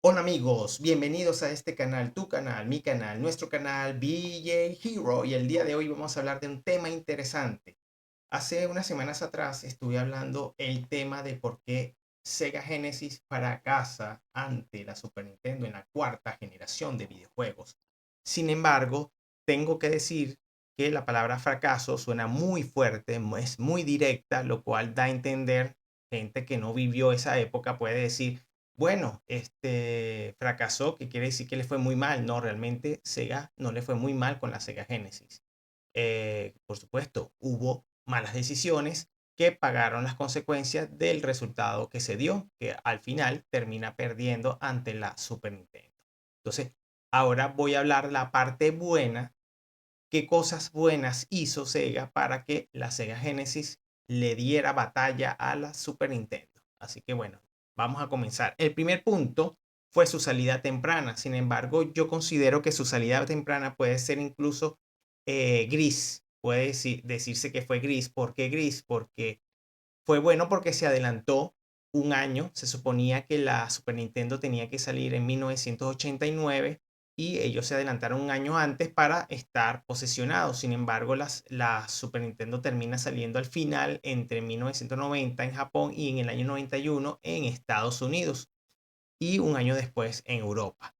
Hola amigos, bienvenidos a este canal, tu canal, mi canal, nuestro canal BJ Hero y el día de hoy vamos a hablar de un tema interesante. Hace unas semanas atrás estuve hablando el tema de por qué Sega Genesis fracasa ante la Super Nintendo en la cuarta generación de videojuegos. Sin embargo, tengo que decir que la palabra fracaso suena muy fuerte, es muy directa, lo cual da a entender, gente que no vivió esa época puede decir, bueno, fracasó, que quiere decir que le fue muy mal. No, realmente Sega no le fue muy mal con la Sega Genesis. Por supuesto, hubo malas decisiones que pagaron las consecuencias del resultado que se dio, que al final termina perdiendo ante la Super Nintendo. Entonces, ahora voy a hablar la parte buena, qué cosas buenas hizo Sega para que la Sega Genesis le diera batalla a la Super Nintendo. Así que bueno, vamos a comenzar. El primer punto fue su salida temprana. Sin embargo, yo considero que su salida temprana puede ser incluso gris. Puede decirse que fue gris. ¿Por qué gris? Porque fue bueno porque se adelantó un año. Se suponía que la Super Nintendo tenía que salir en 1989 y ellos se adelantaron un año antes para estar posesionados. Sin embargo, la Super Nintendo termina saliendo al final entre 1990 en Japón y en el año 91 en Estados Unidos y un año después en Europa.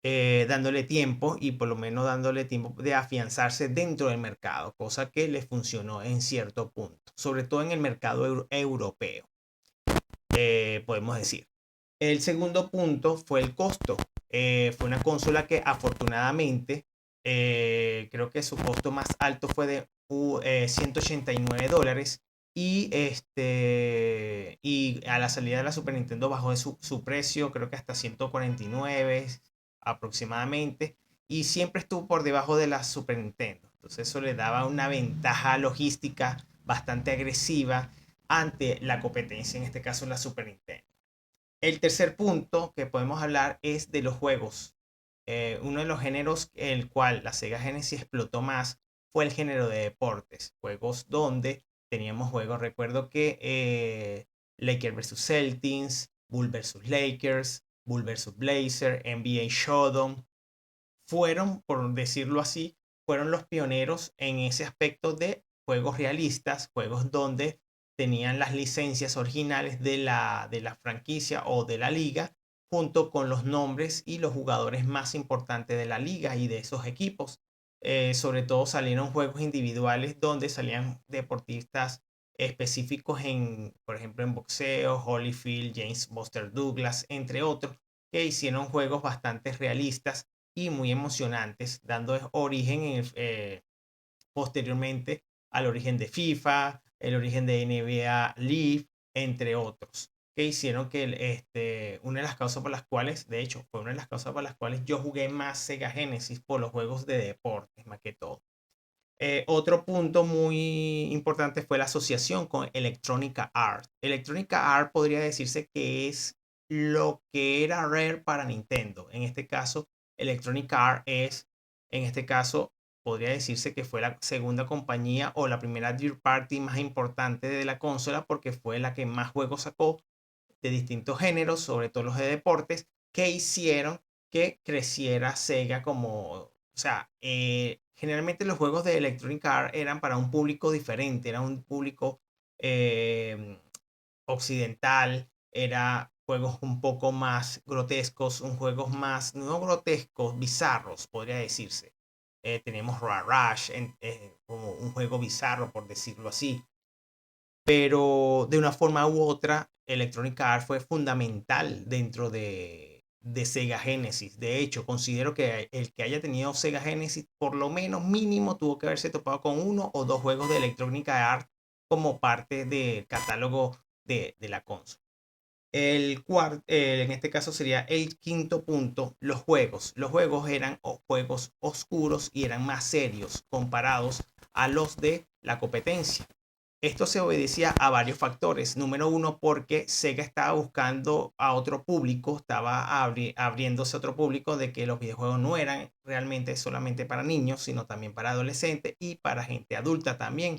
Dándole tiempo y por lo menos dándole tiempo de afianzarse dentro del mercado, cosa que le funcionó en cierto punto, sobre todo en el mercado europeo, podemos decir. El segundo punto fue el costo. Fue una consola que afortunadamente, creo que su costo más alto fue de $189 y a la salida de la Super Nintendo bajó de su precio, creo que hasta 149 aproximadamente, y siempre estuvo por debajo de la Super Nintendo. Entonces eso le daba una ventaja logística bastante agresiva ante la competencia, en este caso la Super Nintendo. El tercer punto que podemos hablar es de los juegos. Uno de los géneros el cual la Sega Genesis explotó más fue el género de deportes. Juegos donde teníamos juegos, recuerdo que Lakers vs Celtics, Bull vs Lakers, Bull vs Blazer, NBA Showdown, fueron, por decirlo así, fueron los pioneros en ese aspecto de juegos realistas, juegos donde tenían las licencias originales de la franquicia o de la liga, junto con los nombres y los jugadores más importantes de la liga y de esos equipos. Sobre todo salieron juegos individuales donde salían deportistas específicos por ejemplo, en boxeo, Holyfield, James Buster Douglas, entre otros, que hicieron juegos bastante realistas y muy emocionantes, dando origen posteriormente al origen de FIFA, el origen de NBA Live, entre otros, que hicieron que una de las causas por las cuales, de hecho, fue una de las causas por las cuales yo jugué más Sega Genesis por los juegos de deportes, más que todo. Otro punto muy importante fue la asociación con Electronica Art. Electronica Art podría decirse que es lo que era Rare para Nintendo. En este caso, Electronica Art es, en este caso, podría decirse que fue la segunda compañía o la primera third party más importante de la consola porque fue la que más juegos sacó de distintos géneros, sobre todo los de deportes, que hicieron que creciera Sega o sea, generalmente los juegos de Electronic Arts eran para un público diferente, era un público eh, occidental, era juegos un poco más grotescos, un juegos más, no grotescos, bizarros, podría decirse. Tenemos Rush, como un juego bizarro, por decirlo así, pero de una forma u otra, Electronic Arts fue fundamental dentro de Sega Genesis. De hecho, considero que el que haya tenido Sega Genesis, por lo menos mínimo, tuvo que haberse topado con uno o dos juegos de Electronic Arts como parte del catálogo de la consola. En este caso sería el quinto punto, los juegos. Los juegos eran juegos oscuros y eran más serios comparados a los de la competencia. Esto se obedecía a varios factores. Número uno, porque Sega estaba buscando a otro público, estaba abriéndose a otro público de que los videojuegos no eran realmente solamente para niños, sino también para adolescentes y para gente adulta también.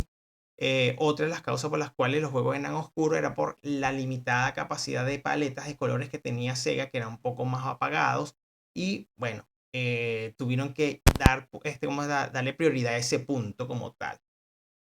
Otra de las causas por las cuales los juegos eran oscuros era por la limitada capacidad de paletas de colores que tenía Sega, que eran un poco más apagados. Y bueno, tuvieron que darle prioridad a ese punto como tal.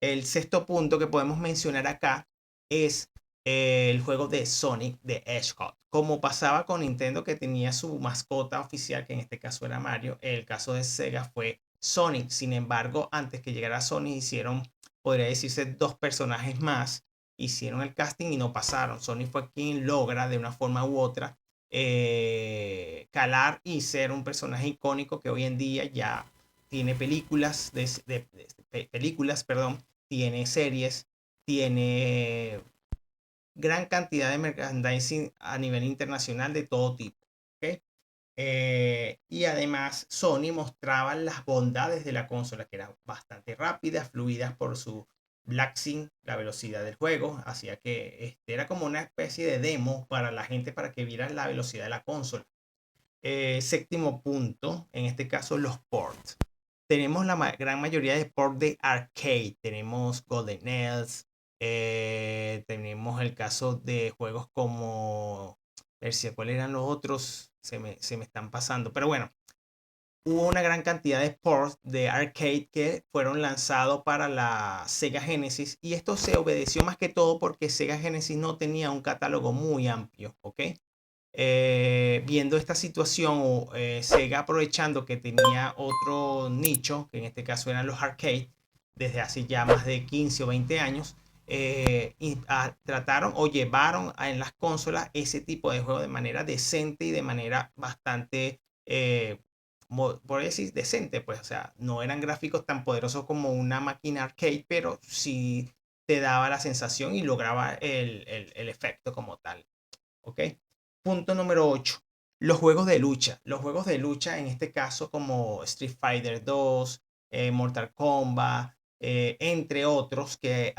El sexto punto que podemos mencionar acá es el juego de Sonic the Hedgehog. Como pasaba con Nintendo, que tenía su mascota oficial, que en este caso era Mario, el caso de Sega fue Sonic. Sin embargo, antes que llegara Sonic, hicieron, podría decirse, dos personajes más. Hicieron el casting y no pasaron. Sonic fue quien logra, de una forma u otra, calar y ser un personaje icónico que hoy en día ya tiene películas, películas, perdón, tiene series, tiene gran cantidad de merchandising a nivel internacional de todo tipo. ¿Okay? Y además Sony mostraba las bondades de la consola, que eran bastante rápidas, fluidas por su Black Sync, la velocidad del juego, hacía que era como una especie de demo para la gente para que viera la velocidad de la consola. Séptimo punto, en este caso los ports. Tenemos la gran mayoría de ports de arcade. Tenemos Golden Axe, tenemos el caso de juegos como, a ver si cuáles eran los otros, se me están pasando. Pero bueno, hubo una gran cantidad de ports de arcade que fueron lanzados para la Sega Genesis, y esto se obedeció más que todo porque Sega Genesis no tenía un catálogo muy amplio, ¿ok? Viendo esta situación, Sega aprovechando que tenía otro nicho, que en este caso eran los arcades, desde hace ya más de 15 o 20 años, trataron o llevaron en las consolas ese tipo de juego de manera decente y de manera bastante, por decir, decente, pues, o sea, no eran gráficos tan poderosos como una máquina arcade, pero sí te daba la sensación y lograba el efecto como tal. ¿Ok? Punto número 8. Los juegos de lucha. Los juegos de lucha, en este caso, como Street Fighter 2, Mortal Kombat, entre otros que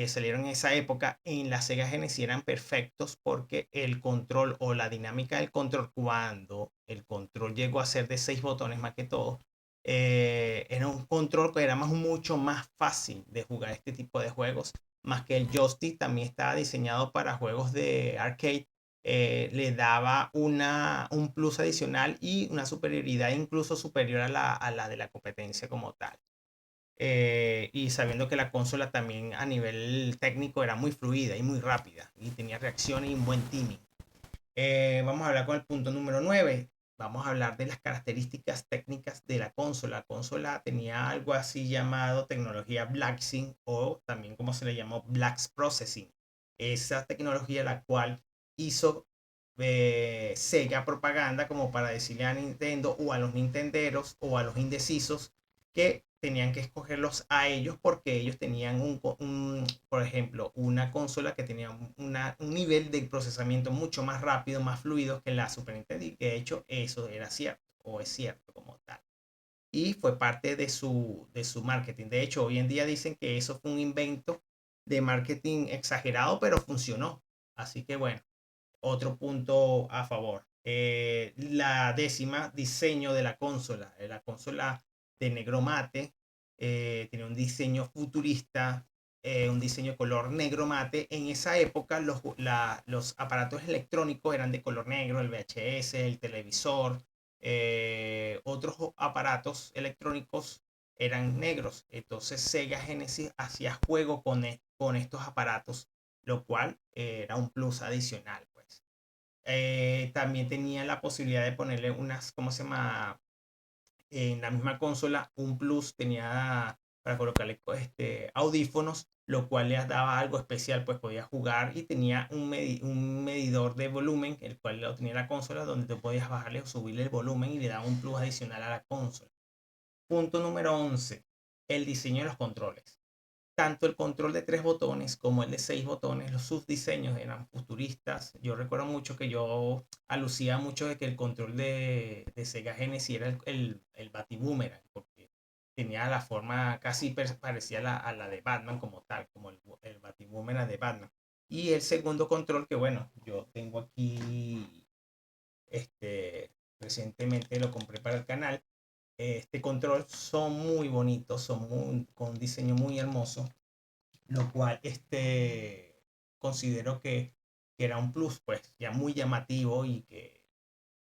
salieron en esa época, en la Sega Genesis eran perfectos porque el control o la dinámica del control, cuando el control llegó a ser de 6 botones más que todo, era un control que era mucho más fácil de jugar este tipo de juegos, más que el joystick también estaba diseñado para juegos de arcade. Le daba un plus adicional y una superioridad incluso superior a la de la competencia como tal. Y sabiendo que la consola también a nivel técnico era muy fluida y muy rápida y tenía reacciones y un buen timing. Vamos a hablar con el punto número 9. Vamos a hablar de las características técnicas de la consola. La consola tenía algo así llamado tecnología BlackSync, o también como se le llamó Black Processing. Esa tecnología la cual hizo Sega propaganda como para decirle a Nintendo o a los nintenderos o a los indecisos que tenían que escogerlos a ellos porque ellos tenían por ejemplo, una consola que tenía un nivel de procesamiento mucho más rápido, más fluido que la Super Nintendo, y que de hecho eso era cierto o es cierto como tal. Y fue parte de su marketing. De hecho, hoy en día dicen que eso fue un invento de marketing exagerado, pero funcionó. Así que bueno, otro punto a favor. La décima, diseño de la consola. La consola de negro mate, tiene un diseño futurista, un diseño de color negro mate. En esa época los aparatos electrónicos eran de color negro, el VHS, el televisor, otros aparatos electrónicos eran negros. Entonces Sega Genesis hacía juego con estos aparatos, lo cual era un plus adicional, pues. También tenía la posibilidad de ponerle unas, ¿cómo se llama? En la misma consola, un plus, tenía para colocarle audífonos, lo cual le daba algo especial, pues podía jugar y tenía un medidor de volumen, el cual lo tenía la consola, donde te podías bajarle o subirle el volumen y le daba un plus adicional a la consola. Punto número 11. El diseño de los controles. Tanto el control de 3 botones como el de 6 botones, sus diseños eran futuristas. Yo recuerdo mucho que yo alucía mucho de que el control de Sega Genesis era el Batiboomerang, porque tenía la forma casi parecía a la de Batman como tal, como el Batiboomerang de Batman. Y el segundo control que, bueno, yo tengo aquí, recientemente lo compré para el canal. Este control son muy bonitos, con un diseño muy hermoso. lo cual considero que era un plus, pues ya muy llamativo y que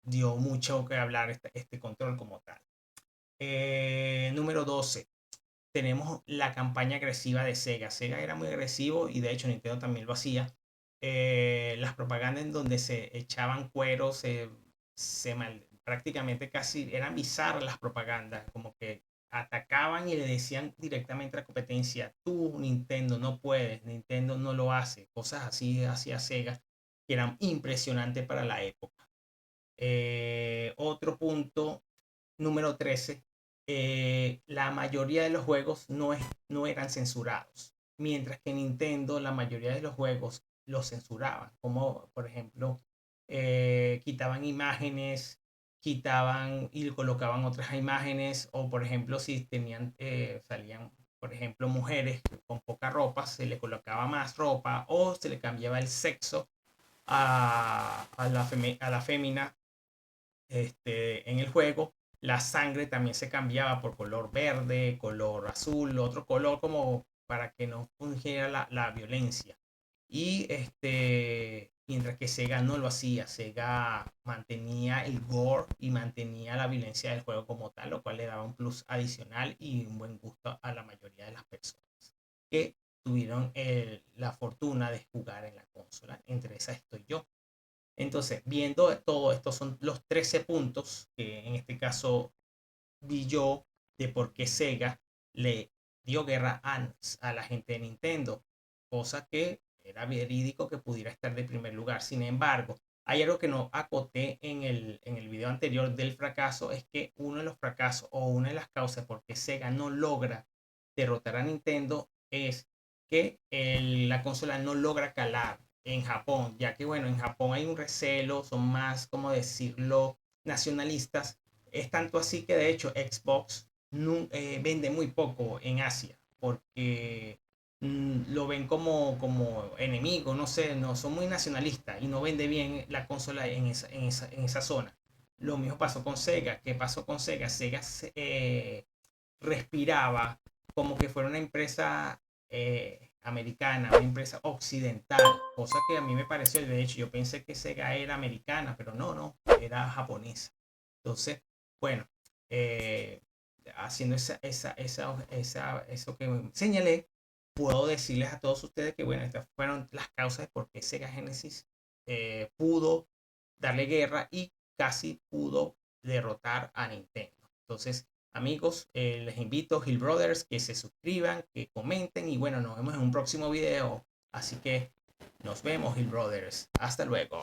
dio mucho que hablar este control como tal. Número 12, tenemos la campaña agresiva de Sega. Sega era muy agresivo y de hecho Nintendo también lo hacía. Las propagandas en donde se echaban cueros, prácticamente casi eran bizarras las propagandas, como que atacaban y le decían directamente a la competencia, tú Nintendo no puedes, Nintendo no lo hace, cosas así hacía Sega que eran impresionantes para la época. Otro punto, número 13, la mayoría de los juegos no eran censurados, mientras que Nintendo la mayoría de los juegos los censuraban, como por ejemplo quitaban imágenes, quitaban y colocaban otras imágenes, o por ejemplo si tenían, salían por ejemplo mujeres con poca ropa, se le colocaba más ropa o se le cambiaba el sexo a la fémina en el juego. La sangre también se cambiaba por color verde, color azul, otro color como para que no fungiera la violencia. Y mientras que Sega no lo hacía, Sega mantenía el gore y mantenía la violencia del juego como tal, lo cual le daba un plus adicional y un buen gusto a la mayoría de las personas que tuvieron la fortuna de jugar en la consola. Entre esas estoy yo. Entonces, viendo todo esto, son los 13 puntos que en este caso vi yo de por qué Sega le dio guerra a la gente de Nintendo, cosa que era verídico que pudiera estar de primer lugar. Sin embargo, hay algo que no acoté en el video anterior del fracaso, es que uno de los fracasos o una de las causas por qué Sega no logra derrotar a Nintendo es que la consola no logra calar en Japón, ya que bueno, en Japón hay un recelo, son más, como decirlo, nacionalistas. Es tanto así que de hecho Xbox vende muy poco en Asia porque lo ven como enemigo, no sé, no son muy nacionalistas y no vende bien la consola en esa zona. Lo mismo pasó con Sega. ¿Qué pasó con Sega? Sega respiraba como que fuera una empresa americana, una empresa occidental, cosa que a mí me pareció, de hecho yo pensé que Sega era americana, pero no, era japonesa. Entonces, bueno, eh, haciendo eso que señalé, puedo decirles a todos ustedes que, bueno, estas fueron las causas de por qué Sega Genesis pudo darle guerra y casi pudo derrotar a Nintendo. Entonces, amigos, les invito, Hill Brothers, que se suscriban, que comenten y bueno, nos vemos en un próximo video. Así que nos vemos, Hill Brothers. Hasta luego.